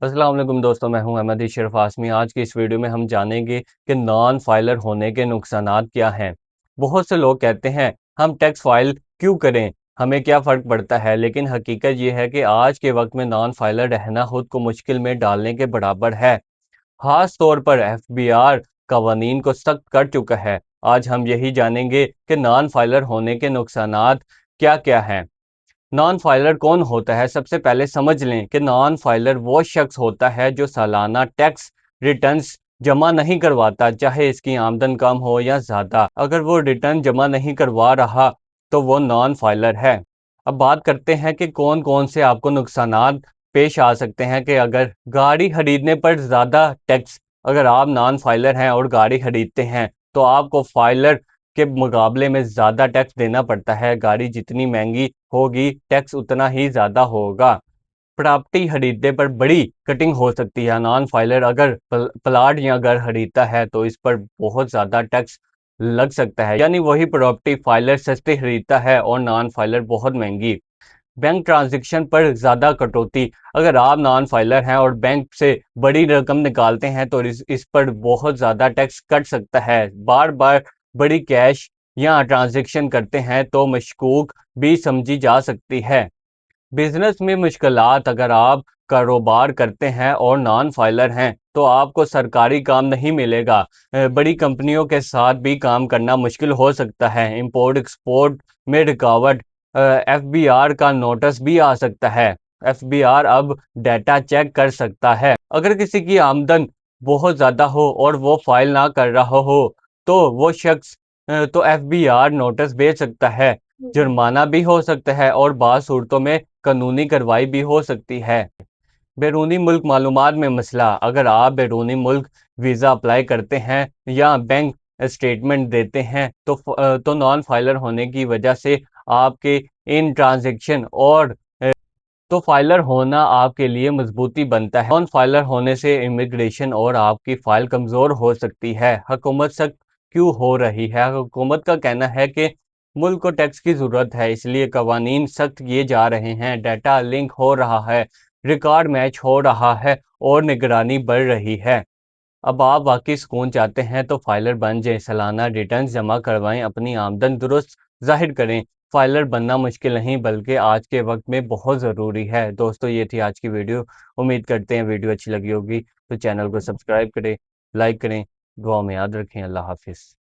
السلام علیکم دوستوں، میں ہوں احمد اشرف آسمی۔ آج کی اس ویڈیو میں ہم جانیں گے کہ نان فائلر ہونے کے نقصانات کیا ہیں۔ بہت سے لوگ کہتے ہیں ہم ٹیکس فائل کیوں کریں، ہمیں کیا فرق پڑتا ہے، لیکن حقیقت یہ ہے کہ آج کے وقت میں نان فائلر رہنا خود کو مشکل میں ڈالنے کے برابر ہے۔ خاص طور پر ایف بی آر قوانین کو سخت کر چکا ہے۔ آج ہم یہی جانیں گے کہ نان فائلر ہونے کے نقصانات کیا کیا ہیں۔ نان فائلر کون ہوتا ہے؟ سب سے پہلے سمجھ لیں کہ نان فائلر وہ شخص ہوتا ہے جو سالانہ ٹیکس ریٹرنز جمع نہیں کرواتا، چاہے اس کی آمدن کم ہو یا زیادہ۔ اگر وہ ریٹرن جمع نہیں کروا رہا تو وہ نان فائلر ہے۔ اب بات کرتے ہیں کہ کون کون سے آپ کو نقصانات پیش آ سکتے ہیں۔ کہ اگر گاڑی خریدنے پر زیادہ ٹیکس، اگر آپ نان فائلر ہیں اور گاڑی خریدتے ہیں تو آپ کو فائلر کے مقابلے میں زیادہ ٹیکس دینا پڑتا ہے۔ گاڑی جتنی مہنگی ہوگی ٹیکس اتنا ہی زیادہ ہوگا۔ پراپرٹی خریدنے پر بڑی کٹنگ ہو سکتی ہے۔ نان فائلر اگر پلاٹ یا گھر خریدتا ہے تو اس پر بہت زیادہ ٹیکس لگ سکتا ہے، یعنی وہی پراپرٹی فائلر سستی خریدتا ہے اور نان فائلر بہت مہنگی۔ بینک ٹرانزیکشن پر زیادہ کٹوتی، اگر آپ نان فائلر ہیں اور بینک سے بڑی رقم نکالتے ہیں تو اس پر بہت زیادہ ٹیکس کٹ سکتا ہے۔ بار بار بڑی کیش یا ٹرانزیکشن کرتے ہیں تو مشکوک بھی سمجھی جا سکتی ہے۔ بزنس میں مشکلات، اگر آپ کاروبار کرتے ہیں اور نان فائلر ہیں تو آپ کو سرکاری کام نہیں ملے گا۔ بڑی کمپنیوں کے ساتھ بھی کام کرنا مشکل ہو سکتا ہے۔ امپورٹ ایکسپورٹ میں رکاوٹ، ایف بی آر کا نوٹس بھی آ سکتا ہے۔ ایف بی آر اب ڈیٹا چیک کر سکتا ہے۔ اگر کسی کی آمدن بہت زیادہ ہو اور وہ فائل نہ کر رہا ہو تو وہ شخص تو ایف بی آر نوٹس بھیج سکتا ہے۔ جرمانہ بھی ہو سکتا ہے اور بعض صورتوں میں قانونی کارروائی بھی ہو سکتی ہے۔ بیرونی ملک معلومات میں مسئلہ، اگر آپ بیرونی ملک ویزا اپلائی کرتے ہیں یا بینک اسٹیٹمنٹ دیتے ہیں تو نان فائلر ہونے کی وجہ سے آپ کے ان ٹرانزیکشن اور تو فائلر ہونا آپ کے لیے مضبوطی بنتا ہے۔ نان فائلر ہونے سے امیگریشن اور آپ کی فائل کمزور ہو سکتی ہے۔ حکومت سخت کیوں ہو رہی ہے؟ حکومت کا کہنا ہے کہ ملک کو ٹیکس کی ضرورت ہے، اس لیے قوانین سخت کیے جا رہے ہیں، ڈیٹا لنک ہو رہا ہے، ریکارڈ میچ ہو رہا ہے اور نگرانی بڑھ رہی ہے۔ اب آپ واقعی سکون چاہتے ہیں تو فائلر بن جائیں، سالانہ ریٹرنز جمع کروائیں، اپنی آمدن درست ظاہر کریں۔ فائلر بننا مشکل نہیں بلکہ آج کے وقت میں بہت ضروری ہے۔ دوستو یہ تھی آج کی ویڈیو، امید کرتے ہیں ویڈیو اچھی لگی ہوگی تو چینل کو سبسکرائب کریں، لائک کریں، دعا میں یاد رکھیں۔ اللہ حافظ۔